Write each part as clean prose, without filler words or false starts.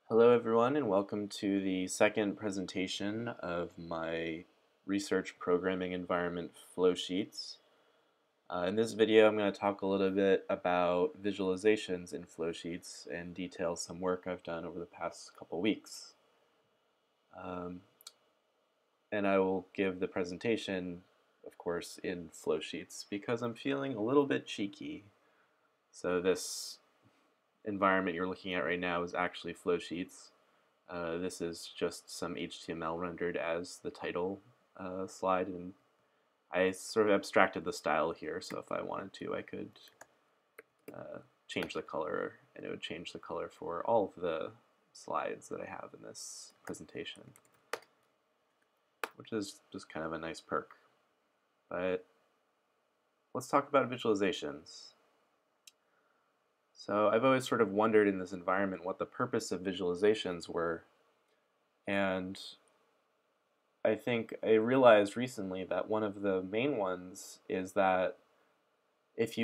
Hello everyone and welcome to the second presentation of my research programming environment Flowsheets. In this video I'm going to talk a little bit about visualizations in Flowsheets and detail some work I've done over the past couple weeks. And I will give the presentation, of course, in Flowsheets because I'm feeling a little bit cheeky. So this environment you're looking at right now is actually Flowsheets. This is just some HTML rendered as the title slide, and I sort of abstracted the style here, so if I wanted to, I could change the color, and it would change the color for all of the slides that I have in this presentation, which is just kind of a nice perk. But let's talk about visualizations. So I've always sort of wondered in this environment what the purpose of visualizations were, and I think I realized recently that one of the main ones is that if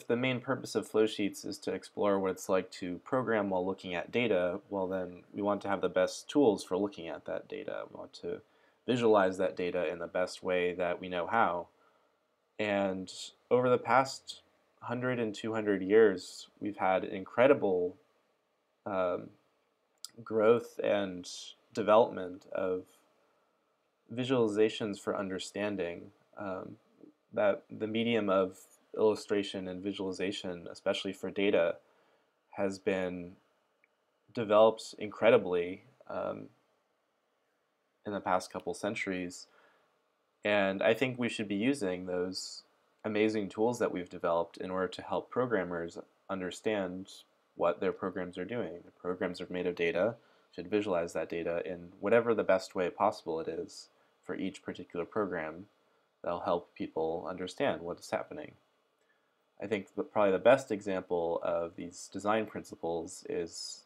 the main purpose of Flowsheets is to explore what it's like to program while looking at data, well then we want to have the best tools for looking at that data. We want to visualize that data in the best way that we know how. And over the past 100 and 200 years, we've had incredible growth and development of visualizations for understanding. That the medium of illustration and visualization, especially for data, has been developed incredibly in the past couple centuries. And I think we should be using those amazing tools that we've developed in order to help programmers understand what their programs are doing. The programs are made of data, should visualize that data in whatever the best way possible it is for each particular program. That'll help people understand what is happening. I think probably the best example of these design principles is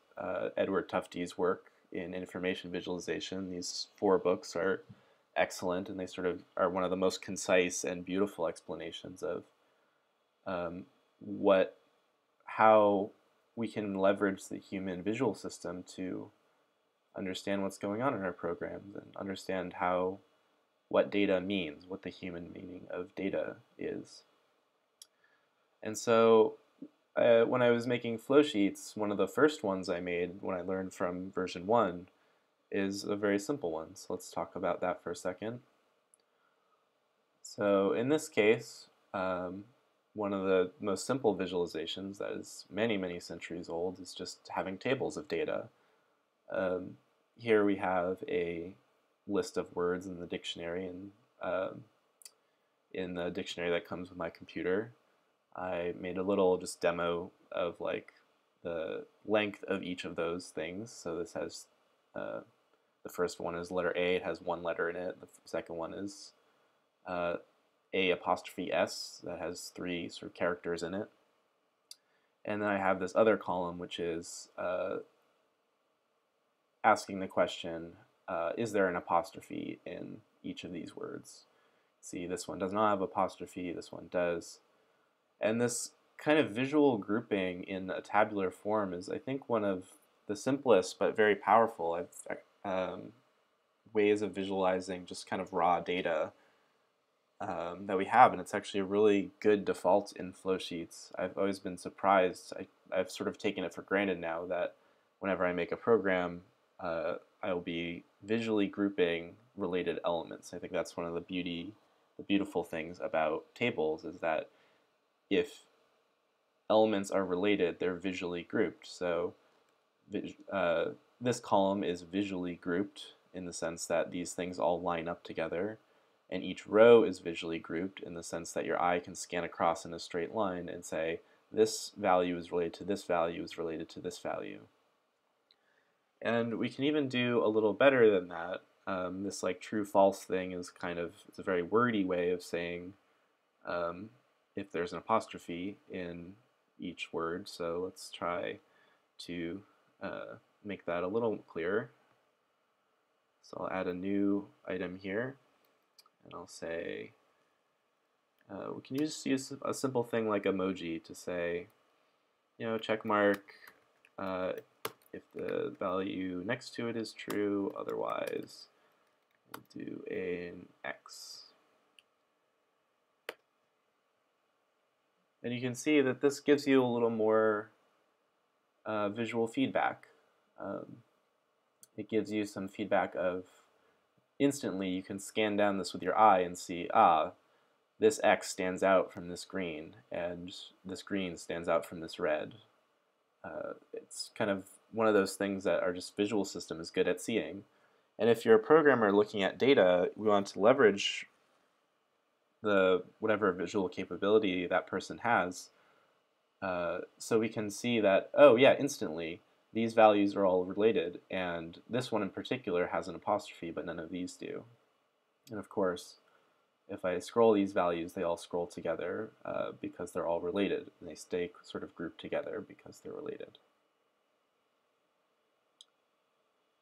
Edward Tufte's work in information visualization. These 4 books are excellent, and they sort of are one of the most concise and beautiful explanations of how we can leverage the human visual system to understand what's going on in our programs and understand what data means, what the human meaning of data is. And so when I was making Flowsheets, one of the first ones I made when I learned from version 1 is a very simple one. So let's talk about that for a second. So in this case, one of the most simple visualizations that is many, many centuries old is just having tables of data. Here we have a list of words in the dictionary, and in the dictionary that comes with my computer, I made a little just demo of like the length of each of those things. So this has the first one is letter A. It has 1 letter in it. The second one is A''S that has 3 sort of characters in it. And then I have this other column which is asking the question, is there an apostrophe in each of these words? See, this one does not have apostrophe, this one does. And this kind of visual grouping in a tabular form is, I think, one of the simplest but very powerful ways of visualizing just kind of raw data that we have, and it's actually a really good default in Flowsheets. I've always been surprised. I've sort of taken it for granted now that whenever I make a program, I will be visually grouping related elements. I think that's one of the beautiful things about tables is that if elements are related, they're visually grouped. So this column is visually grouped in the sense that these things all line up together, and each row is visually grouped in the sense that your eye can scan across in a straight line and say, this value is related to this value is related to this value. And we can even do a little better than that. This like true-false thing is it's a very wordy way of saying if there's an apostrophe in each word. So let's try to make that a little clearer. So I'll add a new item here, and I'll say, we can just use a simple thing like emoji to say, check mark if the value next to it is true, otherwise we'll do an X. And you can see that this gives you a little more visual feedback. It gives you some feedback of instantly you can scan down this with your eye and see, this X stands out from this green, and this green stands out from this red. It's kind of one of those things that our just visual system is good at seeing. And if you're a programmer looking at data, we want to leverage whatever visual capability that person has, so we can see that, oh yeah, instantly, these values are all related, and this one in particular has an apostrophe, but none of these do. And of course, if I scroll these values, they all scroll together because they're all related, and they stay sort of grouped together because they're related.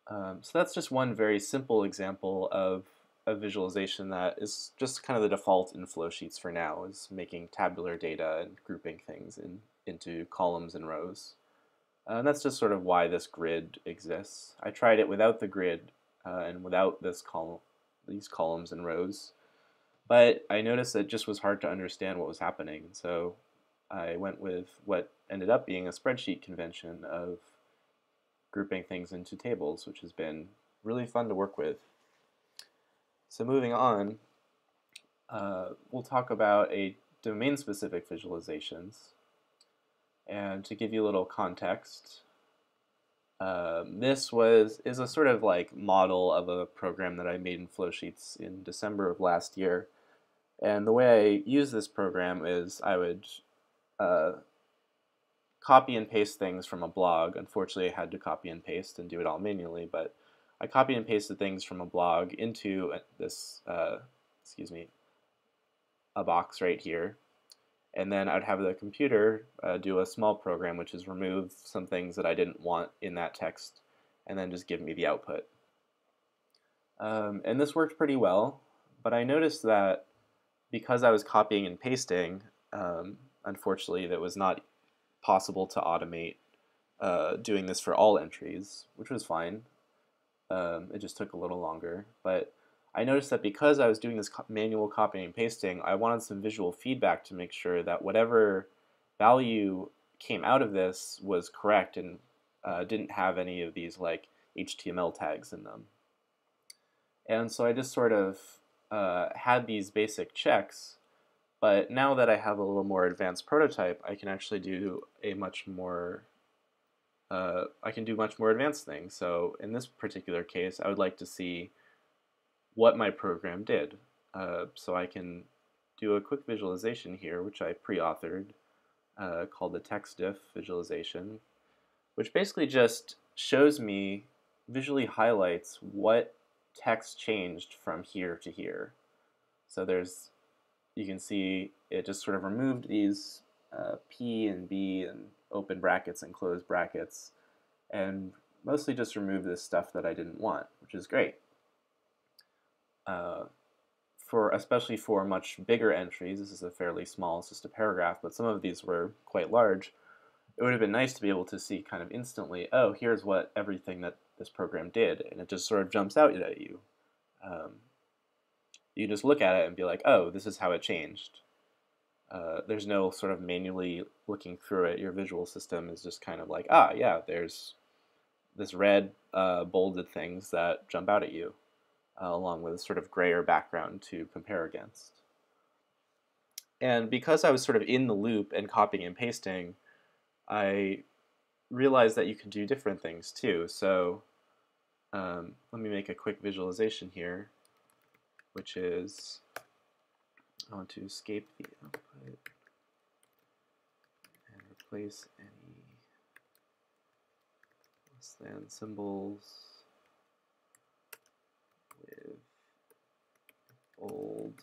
So that's just one very simple example of a visualization that is just kind of the default in Flowsheets for now, is making tabular data and grouping things into columns and rows. And that's just sort of why this grid exists. I tried it without the grid and without these columns and rows, but I noticed that it just was hard to understand what was happening. So I went with what ended up being a spreadsheet convention of grouping things into tables, which has been really fun to work with. So moving on, we'll talk about a domain-specific visualizations. And to give you a little context, this is a sort of like model of a program that I made in Flowsheets in December of last year. And the way I use this program is I would copy and paste things from a blog. Unfortunately, I had to copy and paste and do it all manually, but I copied and pasted things from a blog into this, a box right here. And then I'd have the computer do a small program, which is remove some things that I didn't want in that text, and then just give me the output. And this worked pretty well, but I noticed that because I was copying and pasting, unfortunately, that was not possible to automate doing this for all entries, which was fine. It just took a little longer, but I noticed that because I was doing this manual copying and pasting, I wanted some visual feedback to make sure that whatever value came out of this was correct and didn't have any of these like HTML tags in them. And so I just sort of had these basic checks, but now that I have a little more advanced prototype, I can actually do a much more advanced things. So in this particular case, I would like to see what my program did. So I can do a quick visualization here, which I pre-authored, called the text diff visualization, which basically just shows me, visually highlights what text changed from here to here. So you can see it just sort of removed these P and B and open brackets and closed brackets, and mostly just removed this stuff that I didn't want, which is great. Especially for much bigger entries, this is a fairly small, it's just a paragraph, but some of these were quite large. It would have been nice to be able to see kind of instantly, oh, here's what everything that this program did, and it just sort of jumps out at you. You just look at it and be like, oh, this is how it changed. There's no sort of manually looking through it. Your visual system is just kind of like, yeah, there's this red bolded things that jump out at you, along with a sort of grayer background to compare against. And because I was sort of in the loop and copying and pasting, I realized that you could do different things too. So let me make a quick visualization here, which is, I want to escape the output and replace any less than symbols with bold.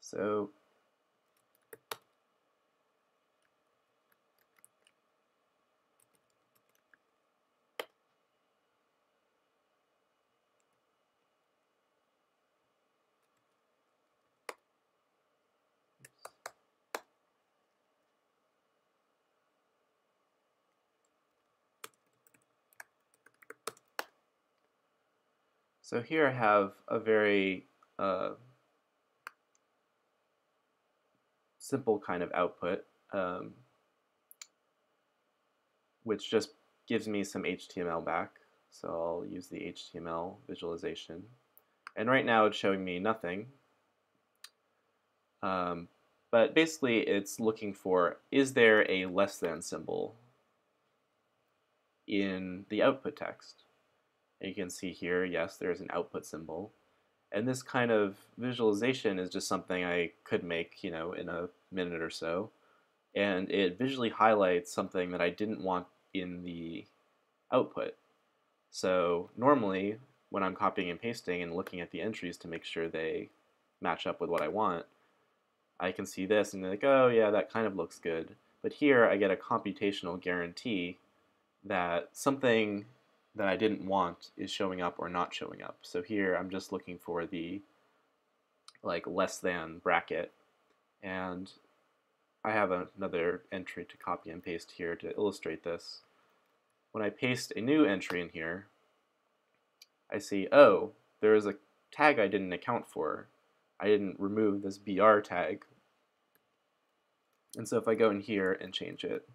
So So here I have a very simple kind of output, which just gives me some HTML back. So I'll use the HTML visualization. And right now it's showing me nothing. But basically it's looking for, is there a less than symbol in the output text? And you can see here, yes, there's an output symbol. And this kind of visualization is just something I could make, in a minute or so. And it visually highlights something that I didn't want in the output. So normally, when I'm copying and pasting and looking at the entries to make sure they match up with what I want, I can see this and be like, oh yeah, that kind of looks good. But here I get a computational guarantee that something that I didn't want is showing up or not showing up. So here I'm just looking for the less than bracket, and I have another entry to copy and paste here to illustrate this. When I paste a new entry in here, I see, oh, there is a tag I didn't account for. I didn't remove this BR tag. And so if I go in here and change it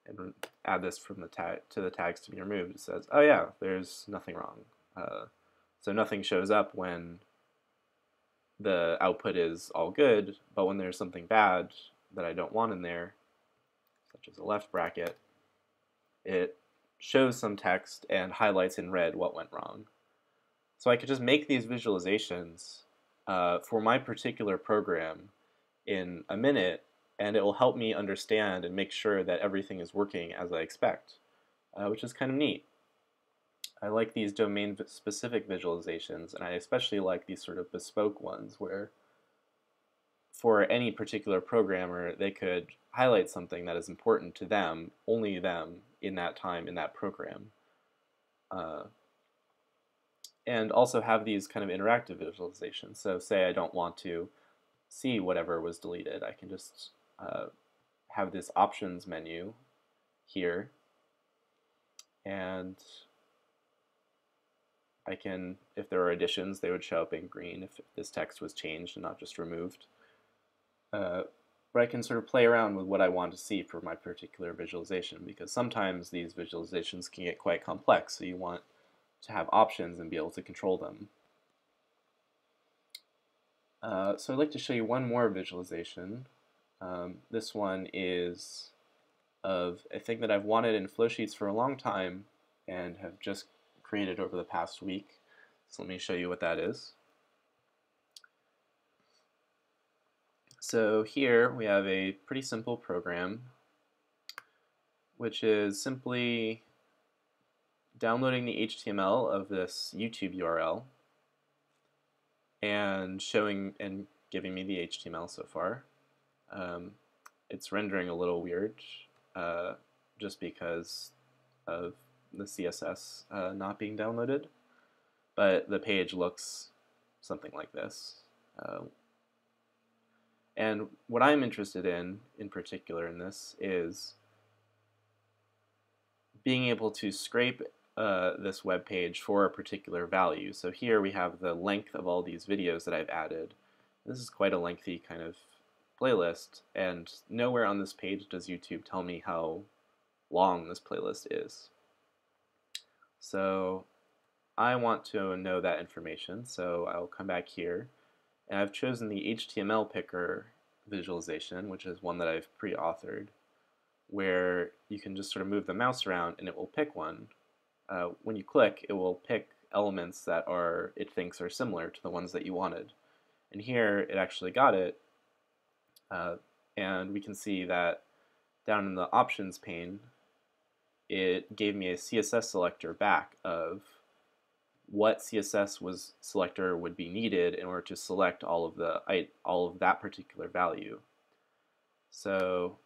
and add this from the tag to the tags to be removed, it says, oh yeah, there's nothing wrong. So nothing shows up when the output is all good, but when there's something bad that I don't want in there, such as a left bracket, it shows some text and highlights in red what went wrong. So I could just make these visualizations for my particular program in a minute, and it will help me understand and make sure that everything is working as I expect, which is kind of neat. I like these domain-specific visualizations, and I especially like these sort of bespoke ones where for any particular programmer, they could highlight something that is important to them, only them, in that time, in that program. And also have these kind of interactive visualizations. So say I don't want to see whatever was deleted, I can just have this options menu here, and I can, if there are additions, they would show up in green if this text was changed and not just removed. But I can sort of play around with what I want to see for my particular visualization, because sometimes these visualizations can get quite complex, so you want to have options and be able to control them. So I'd like to show you one more visualization. This one is of a thing that I've wanted in Flowsheets for a long time and have just created over the past week. So let me show you what that is. So here we have a pretty simple program, which is simply downloading the HTML of this YouTube URL and showing and giving me the HTML so far. It's rendering a little weird just because of the CSS not being downloaded, but the page looks something like this. And what I'm interested in particular in this, is being able to scrape this web page for a particular value. So here we have the length of all these videos that I've added. This is quite a lengthy kind of playlist, and nowhere on this page does YouTube tell me how long this playlist is. So I want to know that information, so I'll come back here, and I've chosen the HTML picker visualization, which is one that I've pre-authored, where you can just sort of move the mouse around and it will pick one. When you click, it will pick elements that it thinks are similar to the ones that you wanted. And here it actually got it, and we can see that down in the options pane, it gave me a CSS selector back of what CSS selector would be needed in order to select all of that particular value. So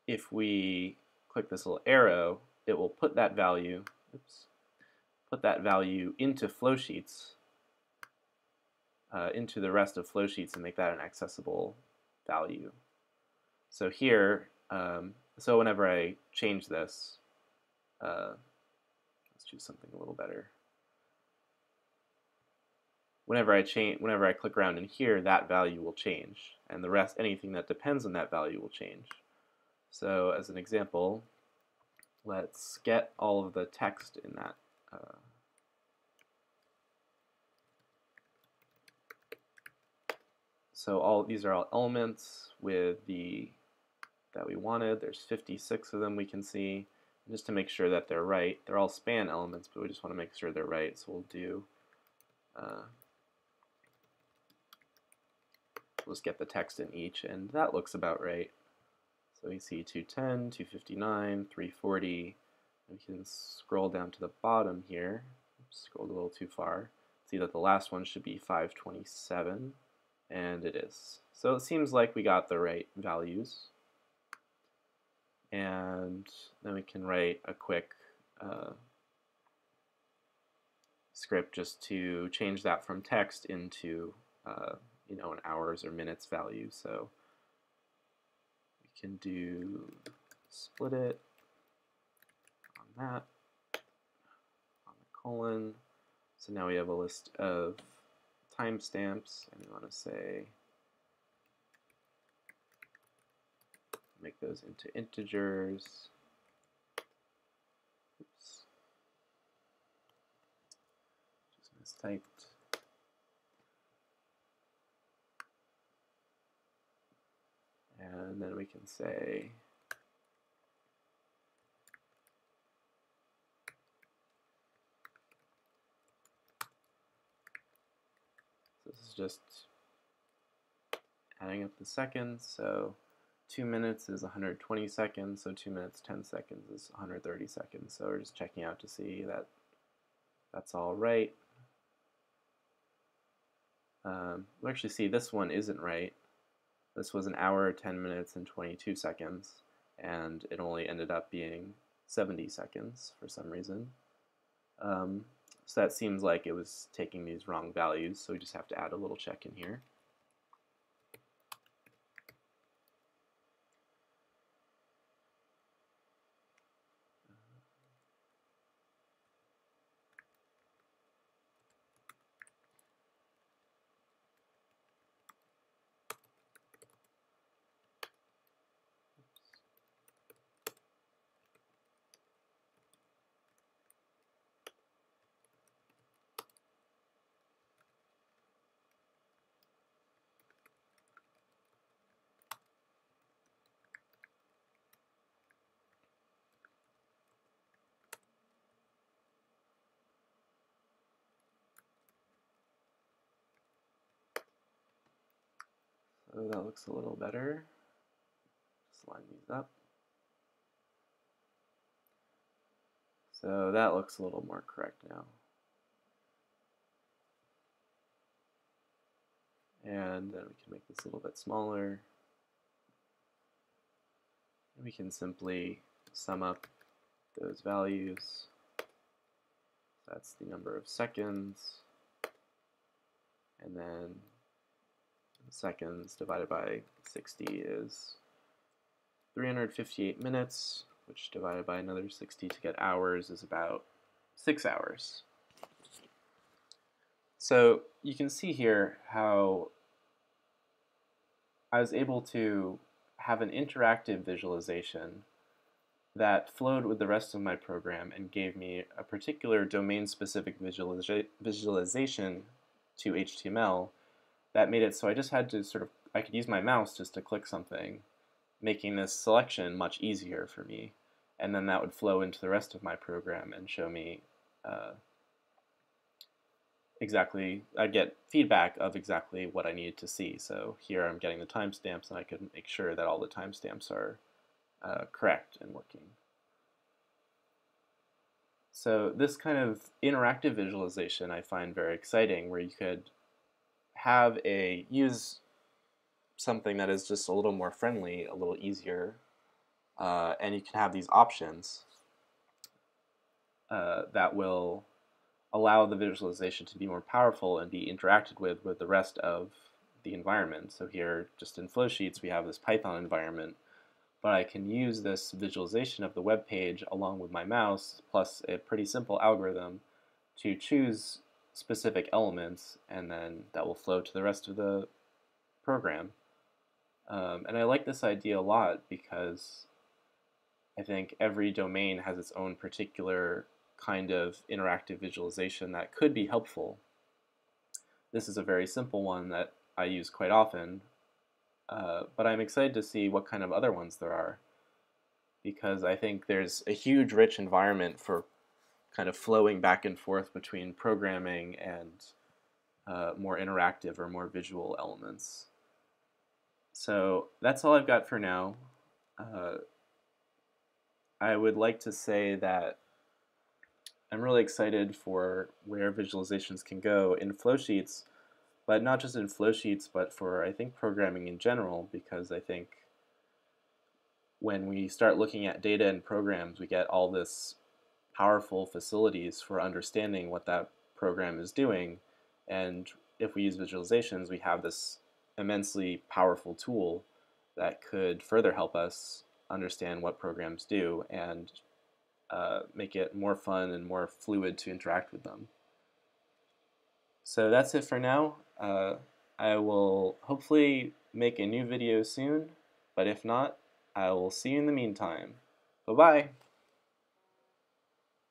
if we click this little arrow, it will put that value, into Flowsheets, into the rest of Flowsheets, and make that an accessible value. So here, so whenever I change this, let's choose something a little better. whenever I click around in here, that value will change, and the rest, anything that depends on that value, will change. So as an example, let's get all of the text in that. So all these are all elements with the that we wanted. There's 56 of them we can see. And just to make sure that they're right, they're all span elements, but we just want to make sure they're right. So we'll do we'll just get the text in each, and that looks about right. So we see 210, 259, 340. We can scroll down to the bottom here. Scrolled a little too far. See that the last one should be 527, and it is. So it seems like we got the right values. And then we can write a quick script just to change that from text into an hours or minutes value. So we can do split it on that, on the colon. So now we have a list of timestamps, and we want to say make those into integers. Oops. Just mistyped. And then we can say this is just adding up the seconds. So 2 minutes is 120 seconds, so 2 minutes 10 seconds is 130 seconds. So we're just checking out to see that that's all right. We actually see this one isn't right. This was an hour, 10 minutes, and 22 seconds, and it only ended up being 70 seconds for some reason. So that seems like it was taking these wrong values, so we just have to add a little check in here. So that looks a little better. Just line these up. So that looks a little more correct now. And then we can make this a little bit smaller. And we can simply sum up those values. That's the number of seconds. And then seconds divided by 60 is 358 minutes, which divided by another 60 to get hours is about 6 hours. So you can see here how I was able to have an interactive visualization that flowed with the rest of my program and gave me a particular domain-specific visualization to HTML that made it so I just had to I could use my mouse just to click something, making this selection much easier for me. And then that would flow into the rest of my program and show me I'd get feedback of exactly what I needed to see. So here I'm getting the timestamps, and I could make sure that all the timestamps are correct and working. So this kind of interactive visualization I find very exciting, where you could use something that is just a little more friendly, a little easier, and you can have these options that will allow the visualization to be more powerful and be interacted with the rest of the environment. So here, just in Flowsheets, we have this Python environment, but I can use this visualization of the web page along with my mouse, plus a pretty simple algorithm, to choose specific elements, and then that will flow to the rest of the program. And I like this idea a lot because I think every domain has its own particular kind of interactive visualization that could be helpful. This is a very simple one that I use quite often, but I'm excited to see what kind of other ones there are, because I think there's a huge rich environment for kind of flowing back and forth between programming and more interactive or more visual elements. So that's all I've got for now. I would like to say that I'm really excited for where visualizations can go in Flowsheets, but not just in Flowsheets, but for, I think, programming in general, because I think when we start looking at data and programs, we get all this powerful facilities for understanding what that program is doing, and if we use visualizations, we have this immensely powerful tool that could further help us understand what programs do and make it more fun and more fluid to interact with them. So that's it for now. I will hopefully make a new video soon, but if not, I will see you in the meantime. Bye-bye!